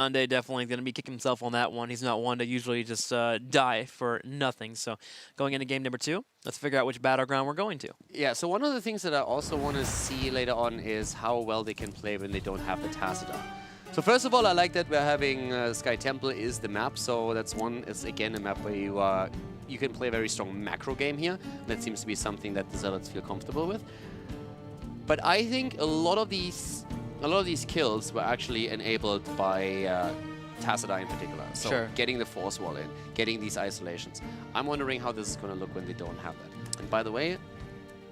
Ande definitely going to be kicking himself on that one. He's not one to usually just die for nothing. So going into game number 2, let's figure out which battleground we're going to. Yeah, so one of the things that I also want to see later on is how well they can play when they don't have the Tacita. So first of all, I like that we're having Sky Temple is the map. So that's one, it's again a map where you can play a very strong macro game here. That seems to be something that the Zealots feel comfortable with. But I think a lot of these kills were actually enabled by Tacita in particular. So getting the force wall in, getting these isolations. I'm wondering how this is going to look when they don't have that. And by the way,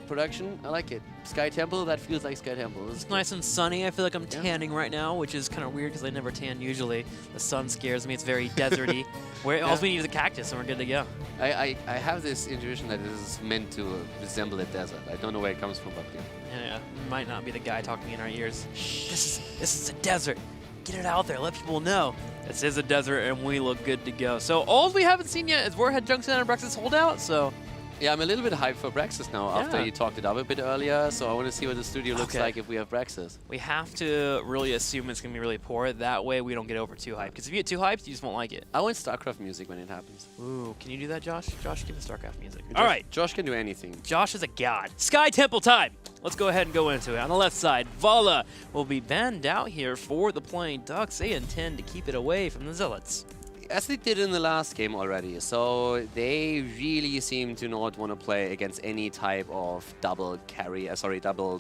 production, I like it. Sky Temple, that feels like Sky Temple. It's nice and sunny. I feel like I'm tanning right now, which is kind of weird because I never tan usually. The sun scares me. It's very deserty. All we need is a cactus and we're good to go. I have this intuition that this is meant to resemble a desert. I don't know where it comes from, but yeah, might not be the guy talking in our ears. Shh, this is a desert. Get it out there. Let people know. This is a desert and we look good to go. So all we haven't seen yet is Warhead Junction and Brex's holdout. So yeah, I'm a little bit hyped for Brexus now after you talked it up a bit earlier. So I want to see what the studio looks like if we have Brexus. We have to really assume it's going to be really poor. That way we don't get over too hyped. Because if you get too hyped, you just won't like it. I want StarCraft music when it happens. Ooh, can you do that, Josh? Josh, give me StarCraft music. All right. Josh can do anything. Josh is a god. Sky Temple time! Let's go ahead and go into it. On the left side, Vala will be banned out here for the playing Ducks. They intend to keep it away from the Zealots. As they did in the last game already, so they really seem to not want to play against any type of double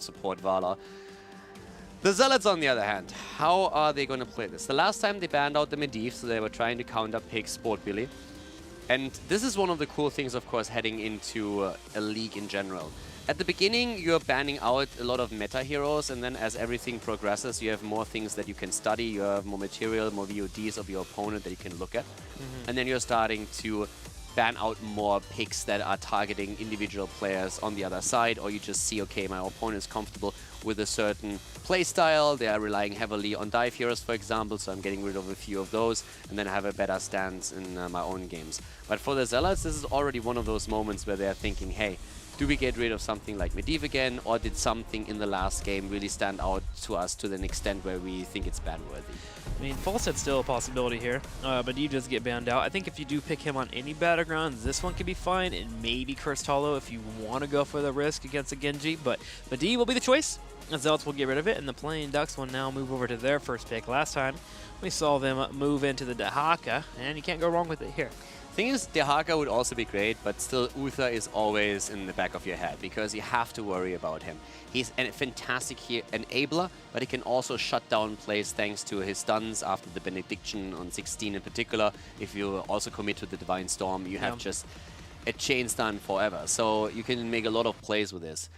support Vala. The Zealots, on the other hand, how are they going to play this? The last time they banned out the Medivh, so they were trying to counter pick Sport Billy. And this is one of the cool things, of course, heading into a league in general. At the beginning, you're banning out a lot of meta heroes, and then as everything progresses, you have more things that you can study, you have more material, more VODs of your opponent that you can look at. And then you're starting to ban out more picks that are targeting individual players on the other side, or you just see, okay, my opponent is comfortable with a certain playstyle, they are relying heavily on dive heroes, for example, so I'm getting rid of a few of those, and then I have a better stance in my own games. But for the Zealots, this is already one of those moments where they're thinking, hey, do we get rid of something like Medivh again, or did something in the last game really stand out to us to an extent where we think it's ban-worthy? I mean, Falset's still a possibility here, but Medivh does get banned out. I think if you do pick him on any battleground, this one could be fine, and maybe Cursed Hollow if you want to go for the risk against a Genji, but Medivh will be the choice. The Zealots will get rid of it, and the playing Ducks will now move over to their first pick. Last time, we saw them move into the Dahaka, and you can't go wrong with it here. Thing is, Dahaka would also be great, but still Uther is always in the back of your head because you have to worry about him. He's a fantastic enabler, but he can also shut down plays thanks to his stuns after the Benediction on 16 in particular. If you also commit to the Divine Storm, you have just a chain stun forever. So you can make a lot of plays with this.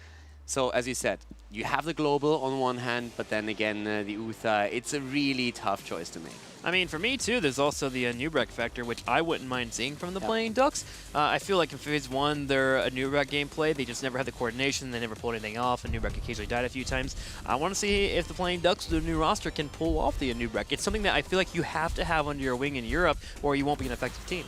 So as you said, you have the global on one hand, but then again, the Uther, it's a really tough choice to make. I mean, for me too, there's also the Nubrek factor, which I wouldn't mind seeing from the playing Ducks. I feel like in Phase 1, they're a Nubrek gameplay. They just never had the coordination. They never pulled anything off, and Nubrek occasionally died a few times. I want to see if the playing Ducks with the new roster can pull off the Nubrek. It's something that I feel like you have to have under your wing in Europe, or you won't be an effective team.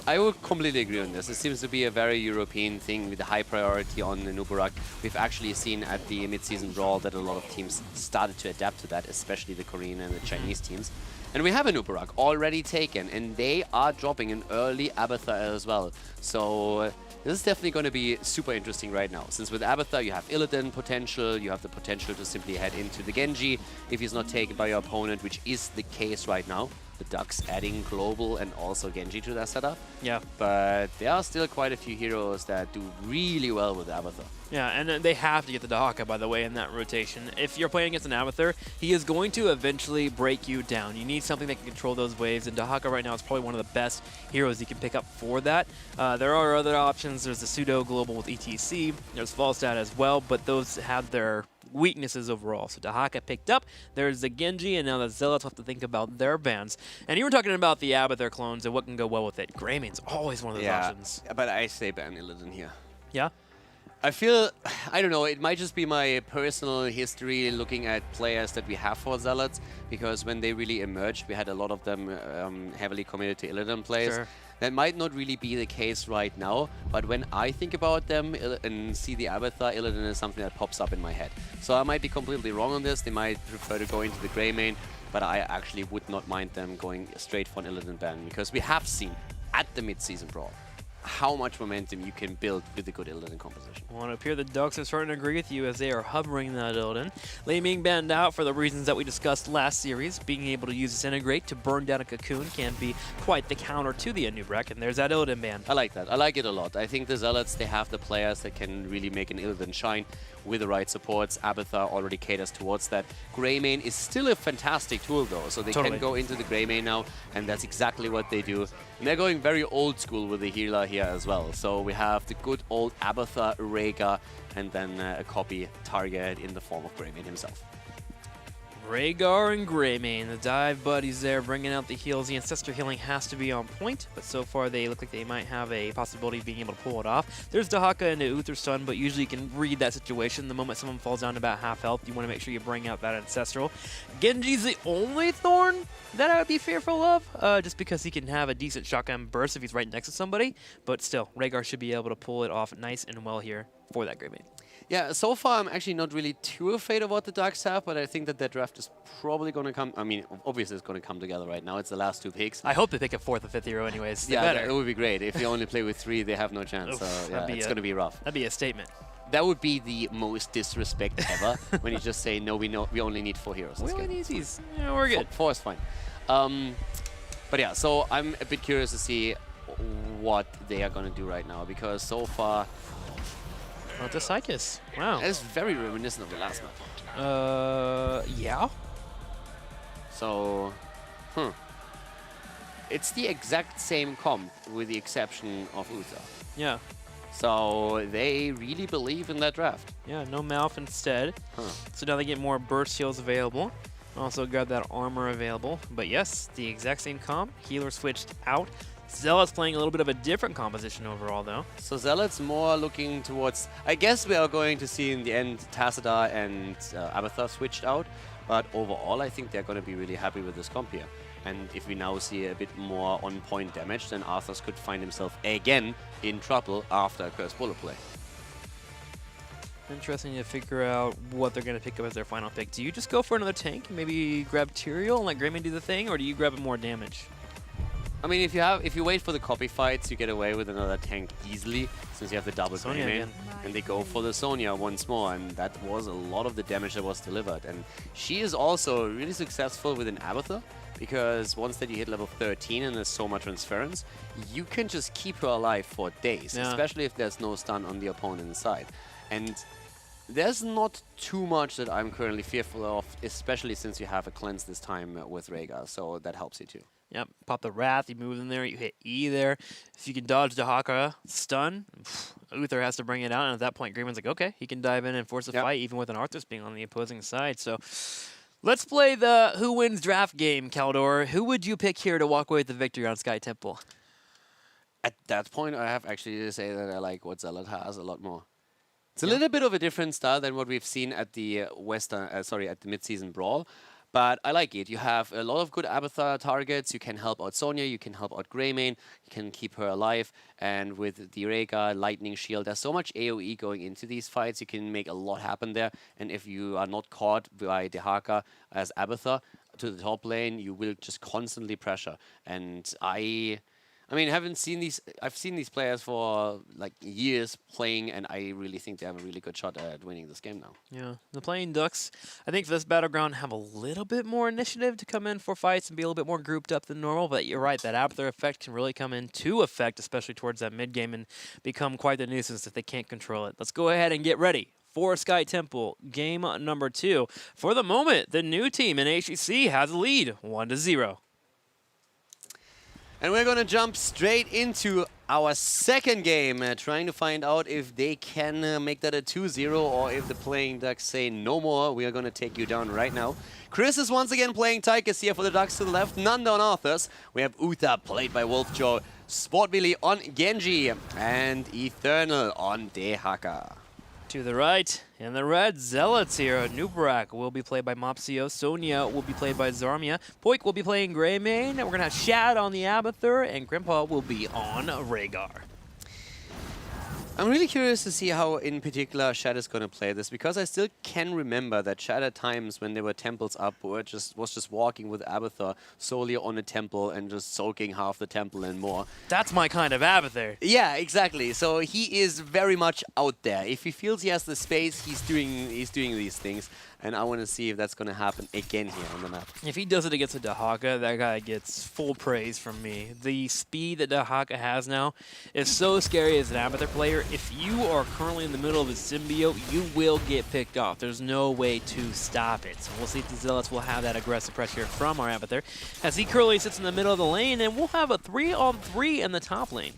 I would completely agree on this. It seems to be a very European thing with a high priority on the Nubarak. We've actually seen at the mid-season brawl that a lot of teams started to adapt to that, especially the Korean and the Chinese teams. And we have a Nubarak already taken, and they are dropping an early Abathur as well. So this is definitely going to be super interesting right now. Since with Abathur you have Illidan potential, you have the potential to simply head into the Genji if he's not taken by your opponent, which is the case right now. The Ducks adding Global and also Genji to their setup. Yeah. But there are still quite a few heroes that do really well with Abathur. Yeah, and they have to get the Dahaka, by the way, in that rotation. If you're playing against an Abathur, he is going to eventually break you down. You need something that can control those waves, and Dahaka right now is probably one of the best heroes you can pick up for that. There are other options. There's the Pseudo Global with ETC. There's Falstad as well, but those have their weaknesses overall. So Dahaka picked up. There's the Genji, and now the Zealots have to think about their bans. And you were talking about the Abathur clones and what can go well with it. Greymann's always one of those options. But I say ban Illidan here. Yeah? I feel, I don't know, it might just be my personal history looking at players that we have for Zealots, because when they really emerged, we had a lot of them heavily committed to Illidan plays. Sure. That might not really be the case right now, but when I think about them and see the Abathar, Illidan is something that pops up in my head. So I might be completely wrong on this, they might prefer to go into the Grey main, but I actually would not mind them going straight for an Illidan ban, because we have seen at the mid-season brawl how much momentum you can build with a good Illidan composition. Well, it appears the Ducks are starting to agree with you as they are hovering that Illidan. Lei Ming banned out for the reasons that we discussed last series. Being able to use Disintegrate to burn down a Cocoon can be quite the counter to the Anubrek, and there's that Illidan ban. I like that. I like it a lot. I think the Zealots, they have the players that can really make an Illidan shine with the right supports. Abathar already caters towards that. Grey main is still a fantastic tool though, so they can go into the Grey main now, and that's exactly what they do. And they're going very old school with the healer here as well. So we have the good old Abathar, Rhaegar, and then a copy target in the form of Grey main himself. Rhaegar and Greymane, the dive buddies there bringing out the heals. The Ancestor healing has to be on point, but so far they look like they might have a possibility of being able to pull it off. There's Dahaka into Uther stun, but usually you can read that situation. The moment someone falls down to about half health, you want to make sure you bring out that Ancestral. Genji's the only Thorn that I would be fearful of, just because he can have a decent shotgun burst if he's right next to somebody, but still, Rhaegar should be able to pull it off nice and well here for that Greymane. Yeah, so far I'm actually not really too afraid of what the Ducks have, but I think that their draft is probably going to come. I mean, obviously it's going to come together right now. It's the last two picks. I hope they pick a 4th or 5th hero anyways. Yeah, it would be great. If you only play with 3, they have no chance. Oof, so yeah, it's going to be rough. That'd be a statement. That would be the most disrespect ever when you just say, no, we only need 4 heroes. We only need these. Yeah, we're good. 4 is fine. But yeah, so I'm a bit curious to see what they are going to do right now, because so far... Oh, the Psychus. Wow. It's very reminiscent of the last map. Yeah. So, it's the exact same comp with the exception of Uther. Yeah. So they really believe in that draft. Yeah, no Malf instead. So now they get more burst heals available. Also got that armor available. But yes, the exact same comp. Healer switched out. Zealots playing a little bit of a different composition overall, though. So Zealots more looking towards... I guess we are going to see in the end Tassadar and Abathar switched out. But overall, I think they're going to be really happy with this comp here. And if we now see a bit more on-point damage, then Arthas could find himself again in trouble after a Cursed Bullet play. Interesting to figure out what they're going to pick up as their final pick. Do you just go for another tank and maybe grab Tyrael and let Greymane do the thing, or do you grab more damage? I mean, if you wait for the copy fights, you get away with another tank easily, since you have the double Greymane, and they go for the Sonya once more, and that was a lot of the damage that was delivered. And she is also really successful with an Abathar, because once that you hit level 13 and there's so much transference, you can just keep her alive for days, especially if there's no stun on the opponent's side. And there's not too much that I'm currently fearful of, especially since you have a cleanse this time with Rhaegar, so that helps you too. Yep, pop the Wrath, you move in there, you hit E there. If you can dodge the Haka stun, Uther has to bring it out, and at that point, Greymane's like, okay, he can dive in and force a fight, even with an Arthas being on the opposing side. So let's play the who wins draft game, Kaldor. Who would you pick here to walk away with the victory on Sky Temple? At that point, I have actually to say that I like what Zealot has a lot more. It's a little bit of a different style than what we've seen at the at the mid-season brawl. But I like it. You have a lot of good Abathar targets. You can help out Sonya. You can help out Greymane. You can keep her alive. And with the Rhaegar, Lightning Shield, there's so much AoE going into these fights. You can make a lot happen there. And if you are not caught by Dehaka as Abathar to the top lane, you will just constantly pressure. And I mean, I've seen these players for like years playing, and I really think they have a really good shot at winning this game now. Yeah, the playing Ducks, I think for this Battleground, have a little bit more initiative to come in for fights and be a little bit more grouped up than normal, but you're right, that Abathar effect can really come into effect, especially towards that mid-game, and become quite the nuisance if they can't control it. Let's go ahead and get ready for Sky Temple, game number 2. For the moment, the new team in HGC has a lead, 1-0. And we're going to jump straight into our second game, trying to find out if they can make that a 2-0 or if the playing Ducks say no more. We are going to take you down right now. Chris is once again playing Tychus here for the Ducks to the left. Nanda on Arthas. We have Uther played by Wolfjaw, Sportbilly on Genji, and Eternal on Dehaka. To the right, and the red Zealots here. Nubarak will be played by Mopsio. Sonia will be played by Zarmia. Poik will be playing Greymane. We're going to have Shad on the Abathur, and Grandpa will be on Rhaegar. I'm really curious to see how, in particular, Shad is going to play this, because I still can remember that Shad at times, when there were temples up, was just walking with Abathur solely on a temple and just soaking half the temple and more. That's my kind of Abathur. Yeah, exactly. So he is very much out there. If he feels he has the space, he's doing these things. And I want to see if that's going to happen again here on the map. If he does it against a Dahaka, that guy gets full praise from me. The speed that Dahaka has now is so scary as an Abathur player. If you are currently in the middle of a symbiote, you will get picked off. There's no way to stop it. So we'll see if the Zealots will have that aggressive pressure from our Abathur, as he currently sits in the middle of the lane, and we'll have a 3-on-3 in the top lane.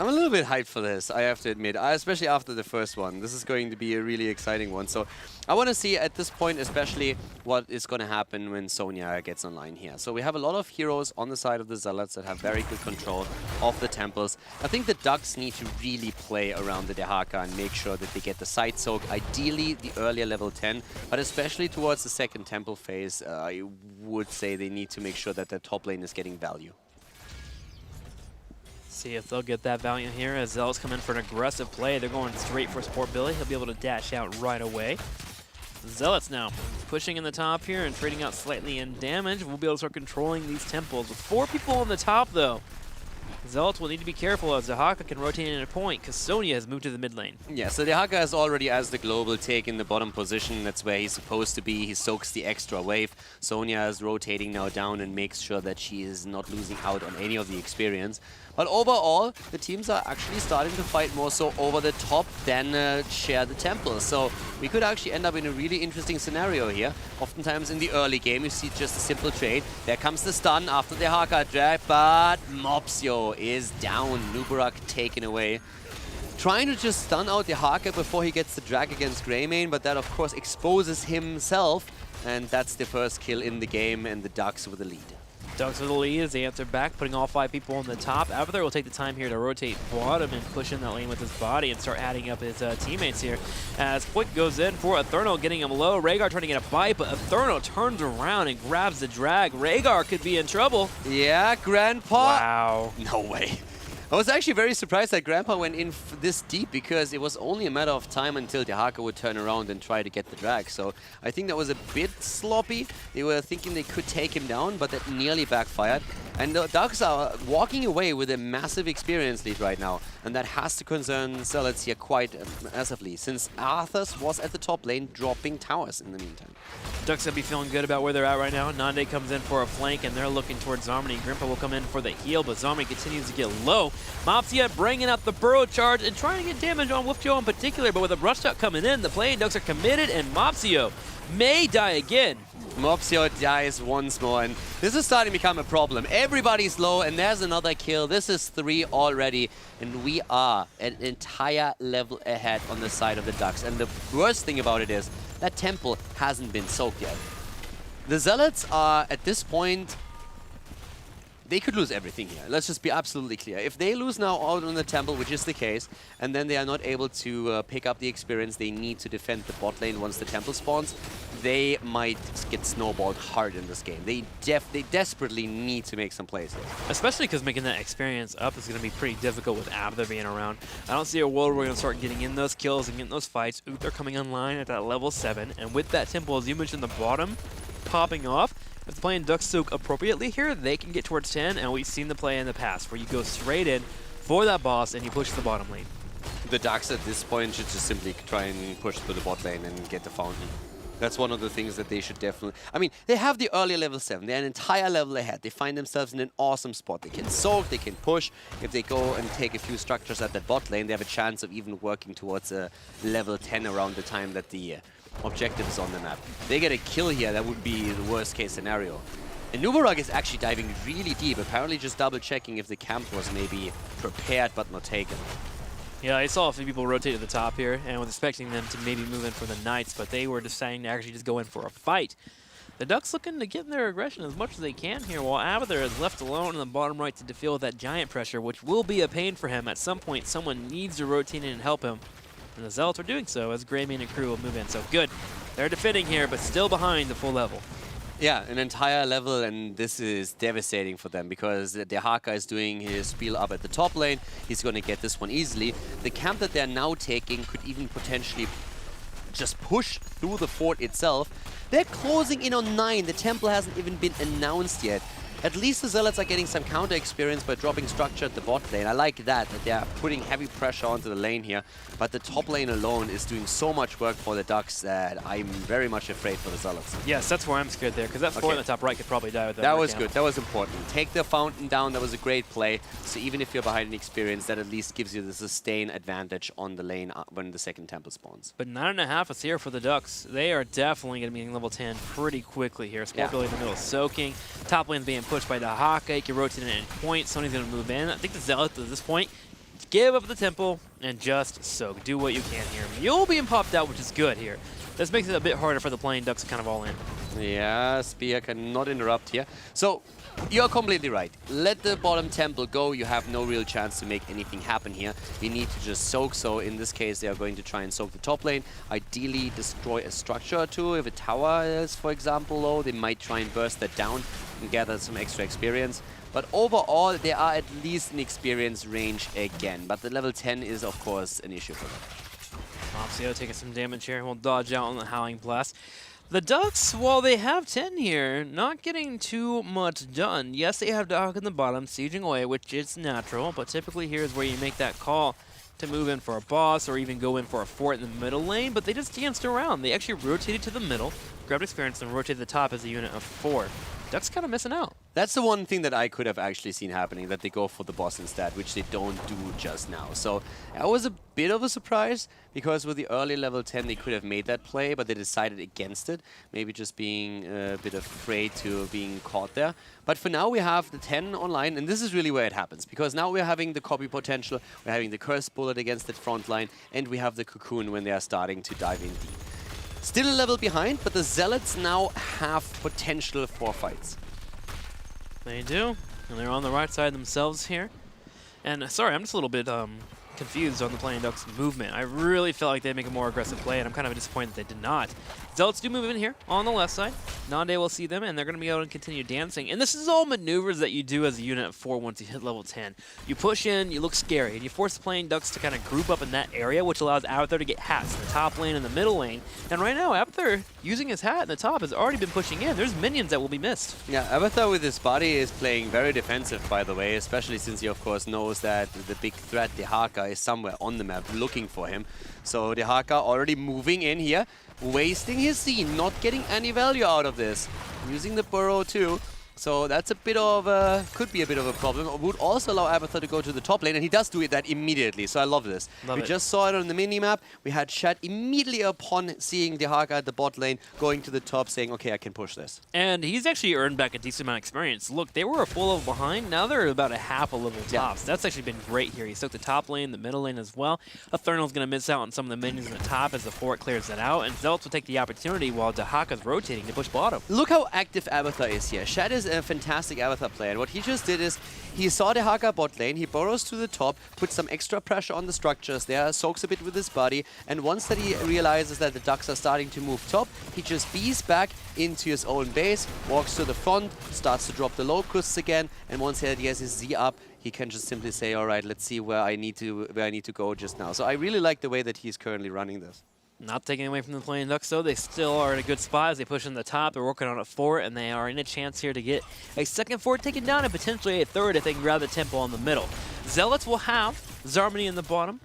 I'm a little bit hyped for this, I have to admit, especially after the first one. This is going to be a really exciting one. So I want to see at this point especially what is going to happen when Sonia gets online here. So we have a lot of heroes on the side of the Zealots that have very good control of the temples. I think the Ducks need to really play around the Dehaka and make sure that they get the side soak, ideally the earlier level 10, but especially towards the second temple phase, I would say they need to make sure that their top lane is getting value. See if they'll get that value here as Zealots come in for an aggressive play. They're going straight for support Billy. He'll be able to dash out right away. Zealots now pushing in the top here and trading out slightly in damage. We'll be able to start controlling these temples. With 4 people on the top, though, Zealots will need to be careful as Dahaka can rotate in a point because Sonia has moved to the mid lane. Yeah, so Dehaka has already, as the global, taken the bottom position. That's where he's supposed to be. He soaks the extra wave. Sonia is rotating now down and makes sure that she is not losing out on any of the experience. But overall, the teams are actually starting to fight more so over the top than share the temple. So we could actually end up in a really interesting scenario here. Oftentimes in the early game, you see just a simple trade. There comes the stun after the Haka drag, but Mopsio is down. Nubarak taken away. Trying to just stun out the Haka before he gets the drag against Greymane, but that of course exposes himself. And that's the first kill in the game, and the Ducks with the lead. Ducks with the lead as they answer back, putting all 5 people on the top. Abathur will take the time here to rotate bottom and push in that lane with his body and start adding up his teammates here. As Poik goes in for Eternal, getting him low. Rhaegar trying to get a bite, but Eternal turns around and grabs the drag. Rhaegar could be in trouble. Yeah, Grandpa. Wow. No way. I was actually very surprised that Grandpa went in this deep, because it was only a matter of time until Dehaka would turn around and try to get the drag. So I think that was a bit sloppy. They were thinking they could take him down, but that nearly backfired. And the Ducks are walking away with a massive experience lead right now. And that has to concern Zealots here quite massively, since Arthas was at the top lane dropping towers in the meantime. Ducks will be feeling good about where they're at right now. Nande comes in for a flank, and they're looking towards Zomni. Grimpa will come in for the heal, but Zomni continues to get low. Mopsia bringing up the burrow charge and trying to get damage on Wolfjo in particular, but with a brush shot coming in, the playing Ducks are committed, and Mopsio may die again. Mopsio dies once more, and this is starting to become a problem. Everybody's low, and there's another kill. This is 3 already, and we are an entire level ahead on the side of the Ducks. And the worst thing about it is that temple hasn't been soaked yet. The Zealots are, at this point, they could lose everything here. Let's just be absolutely clear. If they lose now out on the temple, which is the case, and then they are not able to pick up the experience they need to defend the bot lane once the temple spawns, they might get snowballed hard in this game. They desperately need to make some plays here. Especially because making that experience up is going to be pretty difficult with Abathur being around. I don't see a world where we're going to start getting in those kills and getting those fights. Uther coming online at that level 7, and with that temple, as you mentioned, the bottom popping off, if they're playing Duck Soak appropriately here, they can get towards 10, and we've seen the play in the past where you go straight in for that boss and you push the bottom lane. The Ducks at this point should just simply try and push through the bot lane and get the fountain. That's one of the things that they should definitely... I mean, they have the earlier level 7. They're an entire level ahead. They find themselves in an awesome spot. They can soak, they can push. If they go and take a few structures at that bot lane, they have a chance of even working towards a level 10 around the time that the objective is on the map. They get a kill here, that would be the worst case scenario. And Nubarak is actually diving really deep, apparently just double checking if the camp was maybe prepared but not taken. Yeah, I saw a few people rotate to the top here and was expecting them to maybe move in for the Knights, but they were deciding to actually just go in for a fight. The Ducks looking to get in their aggression as much as they can here, while Abathur is left alone in the bottom right to deal with that giant pressure, which will be a pain for him. At some point, someone needs to rotate in and help him. And the Zealots are doing so as Greymane and crew will move in. So good. They're defending here, but still behind the full level. Yeah, an entire level, and this is devastating for them because the Haka is doing his spiel up at the top lane. He's going to get this one easily. The camp that they're now taking could even potentially just push through the fort itself. They're closing in on 9. The temple hasn't even been announced yet. At least the Zealots are getting some counter experience by dropping structure at the bot lane. I like that they're putting heavy pressure onto the lane here. But the top lane alone is doing so much work for the Ducks that I'm very much afraid for the Zealots. Yes, that's where I'm scared there, because that fort in the top right could probably die with that. That was good. That was important. Take the fountain down. That was a great play. So even if you're behind in experience, that at least gives you the sustain advantage on the lane when the second temple spawns. But 9.5 is here for the Ducks. They are definitely going to be in level 10 pretty quickly here. Sport building in the middle, soaking. Top lane's being pushed by the Haka. You can rotate in at point. Sony's going to move in. I think the Zealots at this point give up the temple and just soak. Do what you can here. Mule being popped out, which is good here. This makes it a bit harder for the playing Ducks to kind of all in. Yeah, Spear cannot interrupt here. So, you're completely right. Let the bottom temple go. You have no real chance to make anything happen here. You need to just soak. So, in this case, they are going to try and soak the top lane. Ideally, destroy a structure or two. If a tower is, for example, low, they might try and burst that down and gather some extra experience. But overall, they are at least in experience range again. But the level 10 is, of course, an issue for them. Opsio taking some damage here. We'll dodge out on the Howling Blast. The Ducks, while they have 10 here, not getting too much done. Yes, they have Doc in the bottom, sieging away, which is natural, but typically here's where you make that call to move in for a boss or even go in for a fort in the middle lane, but they just danced around. They actually rotated to the middle, grabbed experience, and rotated the top as a unit of 4. Ducks kind of missing out. That's the one thing that I could have actually seen happening, that they go for the boss instead, which they don't do just now. So that was a bit of a surprise, because with the early level 10 they could have made that play, but they decided against it, maybe just being a bit afraid to being caught there. But for now we have the 10 online, and this is really where it happens, because now we're having the copy potential, we're having the Curse Bullet against that front line, and we have the Cocoon when they are starting to dive in deep. Still a level behind, but the Zealots now have potential for fights. They do, and they're on the right side themselves here. And sorry, I'm just a little bit confused on the playing Ducks movement. I really felt like they'd make a more aggressive play, and I'm kind of disappointed that they did not. Zealots do move in here on the left side. Nande will see them, and they're going to be able to continue dancing. And this is all maneuvers that you do as a unit of 4 once you hit level 10. You push in, you look scary, and you force the playing Ducks to kind of group up in that area, which allows Avatar to get hats in the top lane and the middle lane. And right now, Avatar, using his hat in the top, has already been pushing in. There's minions that will be missed. Yeah, Avatar with his body is playing very defensive, by the way, especially since he, of course, knows that the big threat, the Haka, is somewhere on the map looking for him. So the Haka already moving in here, wasting his scene, not getting any value out of this. Using the burrow too. So that's a bit of a, could be a bit of a problem. It would also allow Avatar to go to the top lane, and he does do that immediately, so I love this. We just saw it on the mini-map. We had Shed immediately upon seeing the Haka at the bot lane going to the top, saying, okay, I can push this. And he's actually earned back a decent amount of experience. Look, they were a full level behind. Now they're about a half a level top. So that's actually been great here. He took the top lane, the middle lane as well. Ethernal's going to miss out on some of the minions in the top as the fort clears that out. And Zealots will take the opportunity while Dahaka's rotating to push bottom. Look how active Avatar is here. Shed is a fantastic Avatar player. And what he just did is he saw the Haka bot lane, he burrows to the top, puts some extra pressure on the structures there, soaks a bit with his body, and once that he realizes that the Ducks are starting to move top, he just bees back into his own base, walks to the front, starts to drop the locusts again, and once he has his Z up, he can just simply say, all right, let's see where I need to go just now. So I really like the way that he's currently running this. Not taking away from the playing Ducks, though. They still are in a good spot as they push in the top. They're working on a fort, and they are in a chance here to get a second fort taken down and potentially a third if they can grab the temple in the middle. Zealots will have Zarmany in the bottom,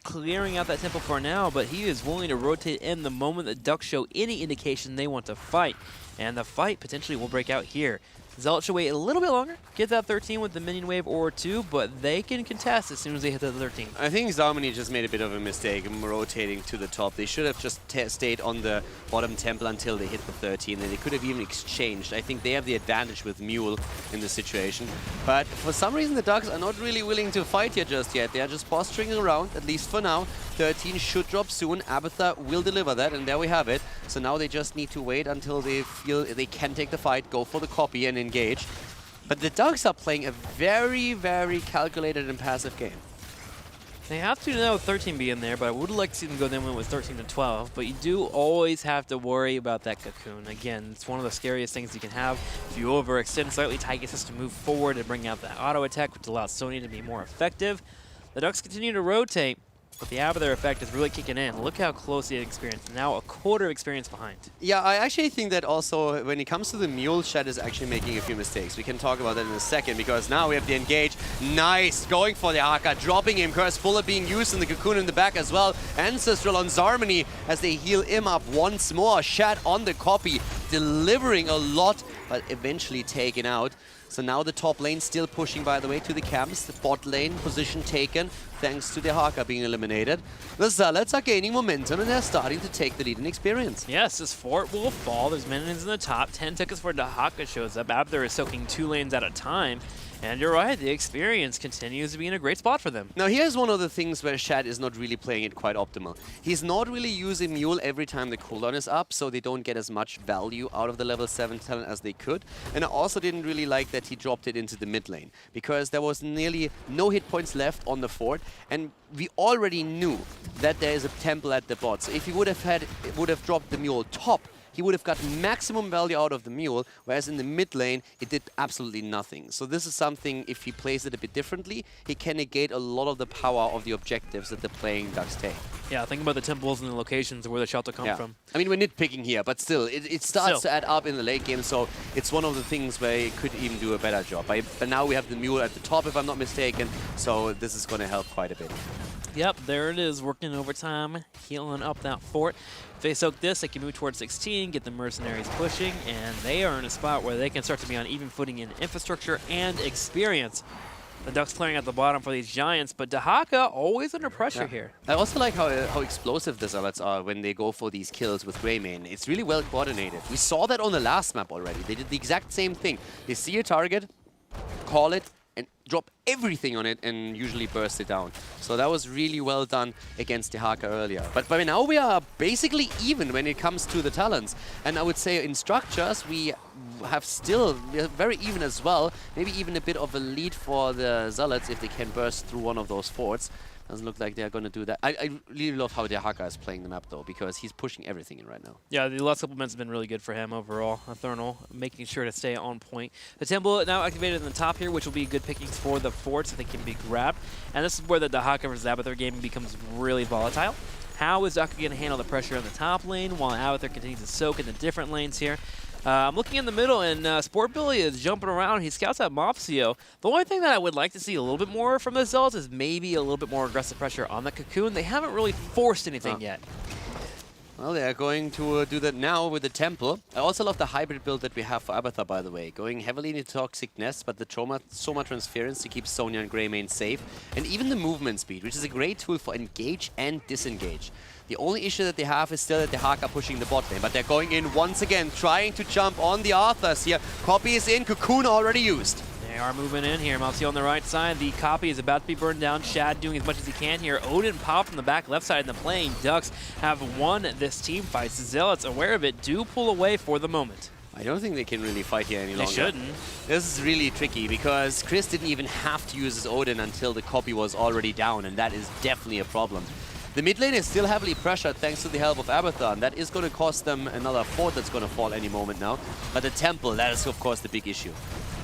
clearing out that temple for now, but he is willing to rotate in the moment the Ducks show any indication they want to fight. And the fight potentially will break out here. Zealots should wait a little bit longer, get that 13 with the minion wave or 2, but they can contest as soon as they hit the 13. I think Zarmany just made a bit of a mistake in rotating to the top. They should have just stayed on the bottom temple until they hit the 13, and they could have even exchanged. I think they have the advantage with Mule in this situation. But for some reason, the Ducks are not really willing to fight here just yet. They are just posturing around, at least for now. 13 should drop soon. Avatar will deliver that, and there we have it. So now they just need to wait until they feel they can take the fight, go for the copy, and engage. But the Ducks are playing a very, very calculated and passive game. They have to know 13 be in there, but I would like to see them go then when it was 13 to 12. But you do always have to worry about that cocoon. Again, it's one of the scariest things you can have. If you overextend slightly, Tychus has to move forward and bring out that auto attack, which allows Sony to be more effective. The Ducks continue to rotate, but the Abathur effect is really kicking in. Look how close he had experience. Now a quarter experience behind. Yeah, I actually think that also when it comes to the mule, Shed is actually making a few mistakes. We can talk about that in a second, because now we have the engage. Nice, going for the Haka, dropping him. Curse Bullet being used in the cocoon in the back as well. Ancestral on Zarmany as they heal him up once more. Shed on the copy, delivering a lot, but eventually taken out. So now the top lane still pushing, by the way, to the camps. The bot lane position taken, thanks to the Haka being eliminated. The Zealots are gaining momentum, and they're starting to take the lead in experience. Yes, this fort will fall. There's minions in the top. 10 seconds before Dahaka shows up. Abathur is soaking 2 lanes at a time. And you're right, the experience continues to be in a great spot for them. Now here's one of the things where Shad is not really playing it quite optimal. He's not really using Mule every time the cooldown is up, so they don't get as much value out of the level 7 talent as they could. And I also didn't really like that he dropped it into the mid lane, because there was nearly no hit points left on the fort, and we already knew that there is a temple at the bot. So if he would have dropped the Mule top, he would have got maximum value out of the Mule, whereas in the mid lane, it did absolutely nothing. So this is something, if he plays it a bit differently, he can negate a lot of the power of the objectives that the playing Ducks take. Yeah, think about the temples and the locations where the shelter come from. I mean, we're nitpicking here, but still, it starts to add up in the late game, so it's one of the things where he could even do a better job. But now we have the Mule at the top, if I'm not mistaken, so this is going to help quite a bit. Yep, there it is, working overtime, healing up that fort. If they soak this, they can move towards 16, get the mercenaries pushing, and they are in a spot where they can start to be on even footing in infrastructure and experience. The Ducks clearing at the bottom for these Giants, but Dahaka always under pressure here. I also like how explosive the Zealots are when they go for these kills with Greymane. It's really well coordinated. We saw that on the last map already. They did the exact same thing. They see a target, call it, and drop everything on it and usually burst it down. So that was really well done against Dahaka earlier. But by now we are basically even when it comes to the talents. And I would say in structures we are very even as well. Maybe even a bit of a lead for the Zealots if they can burst through one of those forts. Doesn't look like they're going to do that. I really love how Dahaka is playing the map, though, because he's pushing everything in right now. Yeah, the last couple minutes have been really good for him overall. Thurnal making sure to stay on point. The temple now activated in the top here, which will be good pickings for the forts that they can be grabbed. And this is where the Dahaka versus Abathur game becomes really volatile. How is Dahaka going to handle the pressure in the top lane while Abathur continues to soak in the different lanes here? I'm looking in the middle, and Sport Billy is jumping around. He scouts out Mopsio. The only thing that I would like to see a little bit more from the Zealots is maybe a little bit more aggressive pressure on the Cocoon. They haven't really forced anything yet. Well, they are going to do that now with the Temple. I also love the hybrid build that we have for Abathur, by the way. Going heavily into Toxic Nest, but the Soma Transference to keep Sonya and Greymane safe. And even the movement speed, which is a great tool for engage and disengage. The only issue that they have is still that the Haka pushing the bot lane, but they're going in once again, trying to jump on the Arthurs here. Copy is in, Cocoon already used. They are moving in here. Mopsio on the right side. The copy is about to be burned down. Shad doing as much as he can here. Odin popped from the back left side in the plane. Ducks have won this team fight. Zealots, aware of it, do pull away for the moment. I don't think they can really fight here any longer. They shouldn't. This is really tricky because Chris didn't even have to use his Odin until the copy was already down, and that is definitely a problem. The mid lane is still heavily pressured thanks to the help of Abathur, and that is going to cost them another fort that's going to fall any moment now. But the Temple, that is of course the big issue.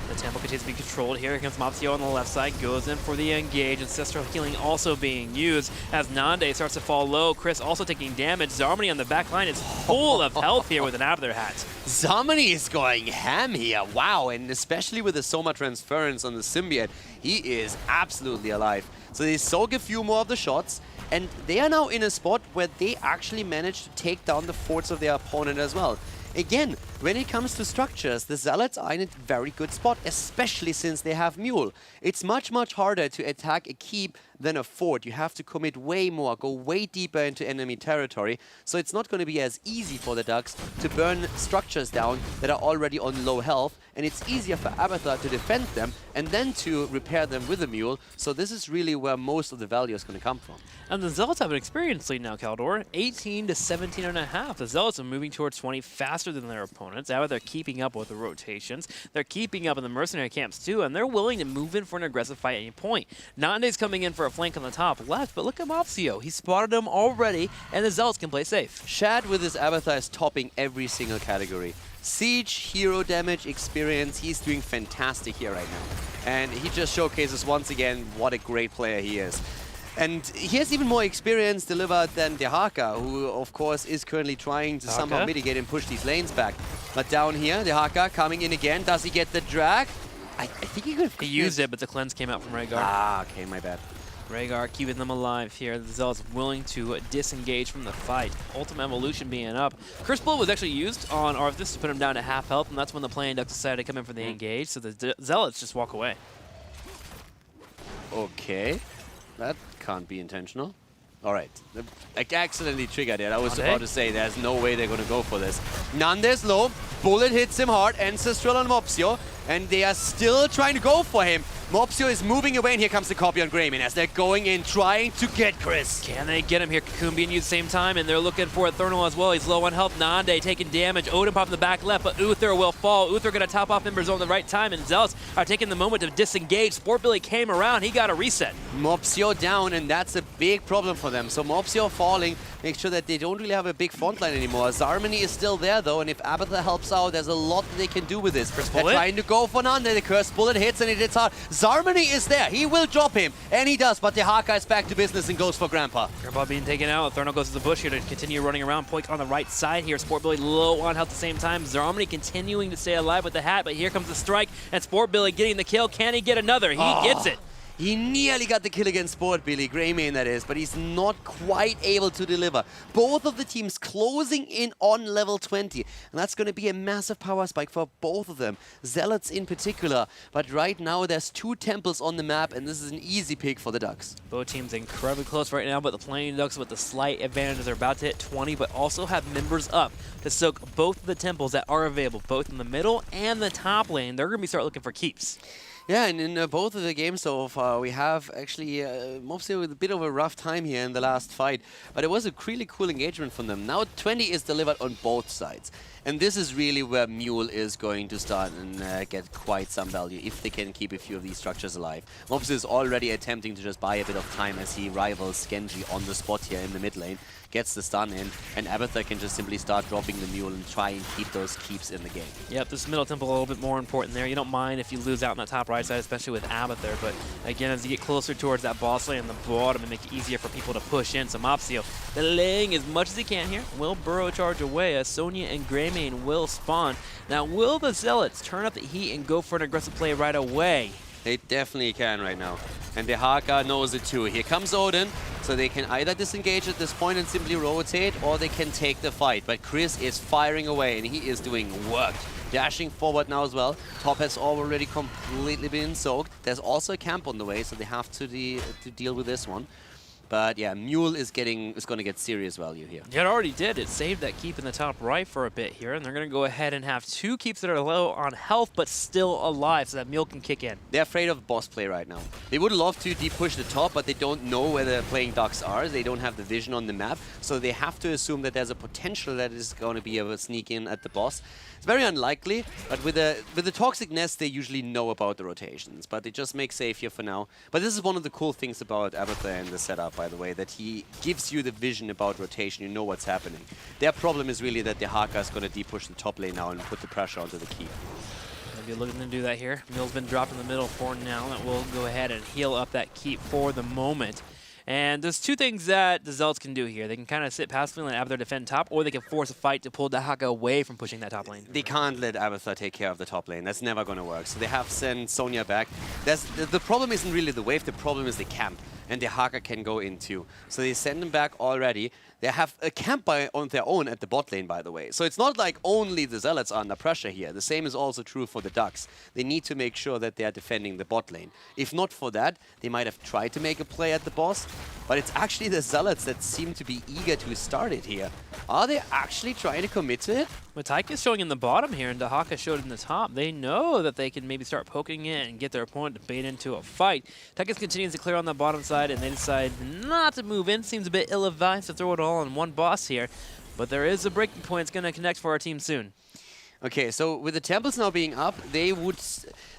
The Temple continues to be controlled here against Mopsio on the left side. Goes in for the engage. Ancestral healing also being used as Nande starts to fall low. Chris also taking damage. Zarmany on the back line is full of health here with an Abathur hat. Zarmany is going ham here. Wow, and especially with the Soma Transference on the Symbiote, he is absolutely alive. So they soak a few more of the shots, and they are now in a spot where they actually manage to take down the forts of their opponent as well. Again, when it comes to structures, the Zealots are in a very good spot, especially since they have Mule. It's much, much harder to attack a keep than a fort. You have to commit way more, go way deeper into enemy territory. So it's not going to be as easy for the Ducks to burn structures down that are already on low health. And it's easier for Abathur to defend them and then to repair them with a Mule. So this is really where most of the value is going to come from. And the Zealots have an experience lead now, Caldor. 18 to 17.5. The Zealots are moving towards 20 faster than their opponent. opponents. They're keeping up with the rotations. They're keeping up in the mercenary camps too, and they're willing to move in for an aggressive fight at any point. Nande's coming in for a flank on the top left, but look at Mopsio. He spotted him already, and the Zealots can play safe. Shad with his avatar is topping every single category. Siege, hero damage, experience, he's doing fantastic here right now. And he just showcases once again what a great player he is. And he has even more experience delivered than Dehaka, who of course is currently trying to somehow mitigate and push these lanes back. But down here, Dehaka coming in again. Does he get the drag? I think he could have... He used it, but the cleanse came out from Rhaegar. Ah, okay, my bad. Rhaegar keeping them alive here. The Zealots willing to disengage from the fight. Ultimate Evolution being up. Curse Blow was actually used on Arthas to put him down to half health, and that's when the playing Ducks decided to come in for the engage, so the Zealots just walk away. Okay. That can't be intentional. All right. I accidentally triggered it. I was about to say there's no way they're going to go for this. Nande's low. Bullet hits him hard. Ancestral on Mopsio. And they are still trying to go for him. Mopsio is moving away, and here comes the copy on Greyman as they're going in, trying to get Chris. Can they get him here? Cocoon being used at the same time, and they're looking for a Thermal as well. He's low on health. Nande taking damage. Odin popping the back left, but Uther will fall. Uther going to top off Ember Zone at the right time, and Zealots are taking the moment to disengage. Sport Billy came around. He got a reset. Mopsio down, and that's a big problem for them. So Mopsio falling makes sure that they don't really have a big front line anymore. Zarmany is still there, though, and if Abathur helps out, there's a lot that they can do with this. They're trying to go for Nande. The Curse Bullet hits, and it hits hard. Zarmany is there. He will drop him, and he does, but the Dehaka is back to business and goes for Grandpa. Grandpa being taken out. Thurno goes to the bush here to continue running around. Poik on the right side here. Sport Billy low on health at the same time. Zarmany continuing to stay alive with the hat, but here comes the strike, and Sport Billy getting the kill. Can he get another? He gets it. He nearly got the kill against Sport Billy, Greymane that is, but he's not quite able to deliver. Both of the teams closing in on level 20, and that's going to be a massive power spike for both of them. Zealots in particular, but right now there's 2 temples on the map, and this is an easy pick for the Ducks. Both teams incredibly close right now, but the Playing Ducks with the slight advantage, they're about to hit 20, but also have members up to soak both of the temples that are available, both in the middle and the top lane. They're going to start looking for keeps. Yeah, and in both of the games so far, we have actually Mopsio with a bit of a rough time here in the last fight. But it was a really cool engagement from them. Now 20 is delivered on both sides. And this is really where Mule is going to start and get quite some value if they can keep a few of these structures alive. Mopsio is already attempting to just buy a bit of time as he rivals Genji on the spot here in the mid lane. Gets the stun in, and Abathur can just simply start dropping the Mule and try and keep those keeps in the game. Yep, this middle temple a little bit more important there. You don't mind if you lose out on that top right side, especially with Abathur, but again, as you get closer towards that boss lane on the bottom, it makes it easier for people to push in. So Mopsio delaying as much as he can here. Will burrow charge away as Sonya and Greymane will spawn. Now, will the Zealots turn up the heat and go for an aggressive play right away? They definitely can right now. And the Dehaka knows it too. Here comes Odin, so they can either disengage at this point and simply rotate, or they can take the fight. But Chris is firing away, and he is doing work. Dashing forward now as well. Top has already completely been soaked. There's also a camp on the way, so they have to deal with this one. But yeah, Mule is going to get serious value here. Yeah, it already did. It saved that keep in the top right for a bit here, and they're going to go ahead and have 2 keeps that are low on health, but still alive, so that Mule can kick in. They're afraid of boss play right now. They would love to deep push the top, but they don't know where the playing Ducks are. They don't have the vision on the map, so they have to assume that there's a potential that is going to be able to sneak in at the boss. It's very unlikely, but with the Toxic Nest, they usually know about the rotations, but they just make safe here for now. But this is one of the cool things about Abathur and the setup, by the way, that he gives you the vision about rotation. You know what's happening. Their problem is really that the Dehaka is going to deep push the top lane now and put the pressure onto the keep. Maybe looking to do that here. Mule's been dropped in the middle for now. That will go ahead and heal up that keep for the moment. And there's 2 things that the Zealots can do here. They can kind of sit passively and Abathur defend top, or they can force a fight to pull Dehaka away from pushing that top lane. They can't let Abathur take care of the top lane. That's never going to work. So they have sent Sonya back. The problem isn't really the wave. The problem is the camp. And Dehaka can go in too. So they send them back already. They have a camp on their own at the bot lane, by the way. So it's not like only the Zealots are under pressure here. The same is also true for the Ducks. They need to make sure that they are defending the bot lane. If not for that, they might have tried to make a play at the boss. But it's actually the Zealots that seem to be eager to start it here. Are they actually trying to commit to it? Mataika is showing in the bottom here, and Dehaka showed in the top. They know that they can maybe start poking it and get their opponent to bait into a fight. Tychus continues to clear on the bottom side, and they decide not to move in. Seems a bit ill-advised to throw it all on one boss here, but there is a breaking point. It's going to connect for our team soon. Okay, so with the temples now being up, they would...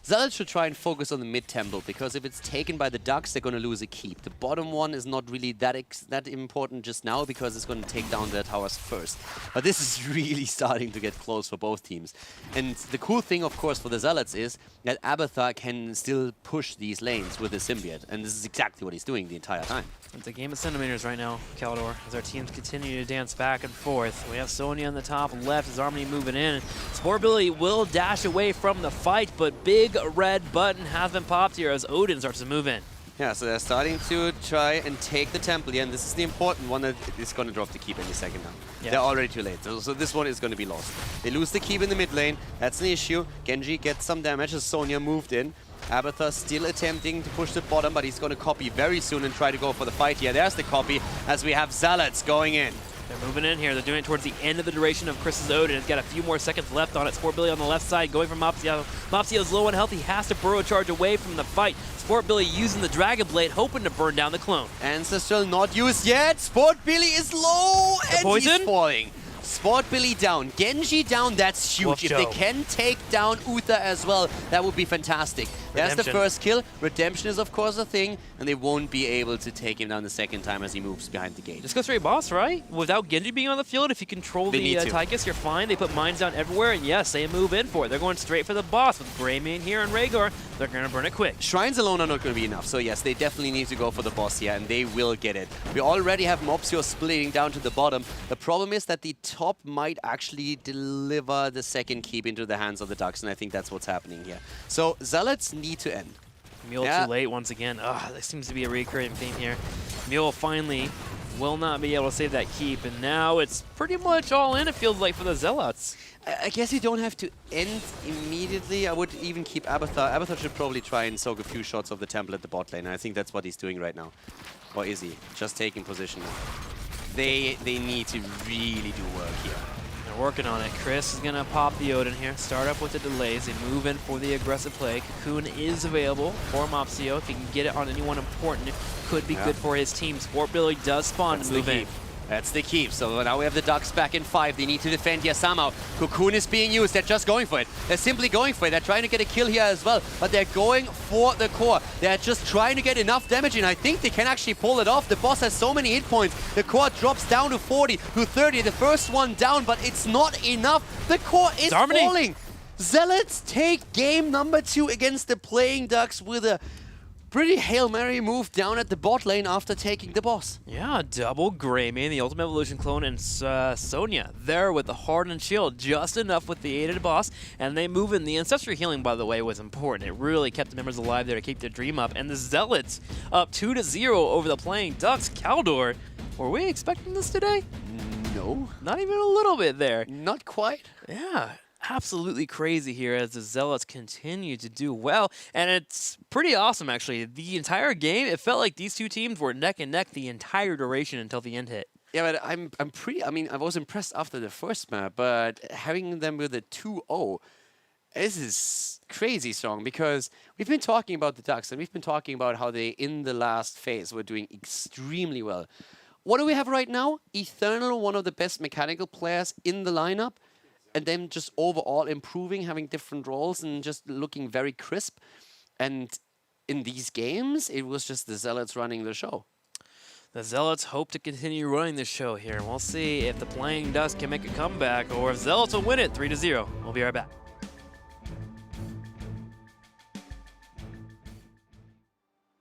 Zealots should try and focus on the mid-temple, because if it's taken by the Ducks, they're going to lose a keep. The bottom one is not really that important just now, because it's going to take down their towers first. But this is really starting to get close for both teams. And the cool thing, of course, for the Zealots is that Abathar can still push these lanes with the symbiote. And this is exactly what he's doing the entire time. It's a game of centimeters right now, Caldor, as our teams continue to dance back and forth. We have Sonya on the top left as Harmony moving in. Sportbilly will dash away from the fight, but big red button has been popped here as Odin starts to move in. Yeah, so they're starting to try and take the temple here, and this is the important one that is going to drop the keep any second now. Yeah. They're already too late, so this one is going to be lost. They lose the keep in the mid lane, that's an issue. Genji gets some damage as Sonya moved in. Abathar still attempting to push the bottom, but he's going to copy very soon and try to go for the fight here. There's the copy as we have Zealots going in. They're moving in here. They're doing it towards the end of the duration of Chris's Odin. It's got a few more seconds left on it. Sportbilly on the left side going for Mopsio. Mopsio's low on health. He has to burrow charge away from the fight. Sportbilly using the Dragon Blade, hoping to burn down the clone. Ancestral not used yet. Sportbilly is low and poison? He's falling. Sportbilly down, Genji down, that's huge. If they can take down Uther as well, that would be fantastic. That's the first kill. Redemption is of course a thing, and they won't be able to take him down the second time as he moves behind the gate. Just go straight boss, right? Without Genji being on the field, if you control the Tychus, you're fine. They put mines down everywhere, and yes, they move in for it. They're going straight for the boss with Greymane here and Rhaegar. They're going to burn it quick. Shrines alone are not going to be enough, so yes, they definitely need to go for the boss here, and they will get it. We already have Mopsio splitting down to the bottom. The problem is that the top might actually deliver the second keep into the hands of the Ducks, and I think that's what's happening here. So Zealots need to end. Mule too late once again. Ugh, this seems to be a recurring theme here. Mule finally will not be able to save that keep, and now it's pretty much all in, it feels like, for the Zealots. I guess you don't have to end immediately. I would even keep Abathar. Abathar should probably try and soak a few shots of the temple at the bot lane, and I think that's what he's doing right now. Or is he? Just taking position now. They need to really do work here. They're working on it. Chris is going to pop the Odin here. Start up with the delays. They move in for the aggressive play. Cocoon is available for Mopsio. If he can get it on anyone important, it could be good for his team. Sportbilly does spawn to move in. That's the keep. So now we have the Ducks back in 5. They need to defend here somehow. Cocoon is being used. They're just going for it. They're simply going for it. They're trying to get a kill here as well. But they're going for the core. They're just trying to get enough damage in. I think they can actually pull it off. The boss has so many hit points. The core drops down to 40, to 30. The first one down, but it's not enough. The core is falling. Zealots take game number 2 against the Playing Ducks with a pretty Hail Mary move down at the bot lane after taking the boss. Yeah, double Greymane, the Ultimate Evolution clone, and Sonya there with the Hardened Shield, just enough with the aided boss, and they move in. The Ancestral Healing, by the way, was important. It really kept the members alive there to keep their dream up, and the Zealots up 2-0 over the Playing Ducks. Caldor, were we expecting this today? No. Not even a little bit there. Not quite. Yeah. Absolutely crazy here as the Zealots continue to do well, and it's pretty awesome actually. The entire game, it felt like these two teams were neck and neck the entire duration until the end hit. Yeah, but I'm pretty. I mean, I was impressed after the first map, but having them with a 2-0, this is crazy strong because we've been talking about the Ducks and we've been talking about how they in the last phase were doing extremely well. What do we have right now? Eternal, one of the best mechanical players in the lineup. And then just overall improving, having different roles and just looking very crisp. And in these games, it was just the Zealots running the show. The Zealots hope to continue running the show here. We'll see if the Playing Ducks can make a comeback or if Zealots will win it 3-0. We'll be right back.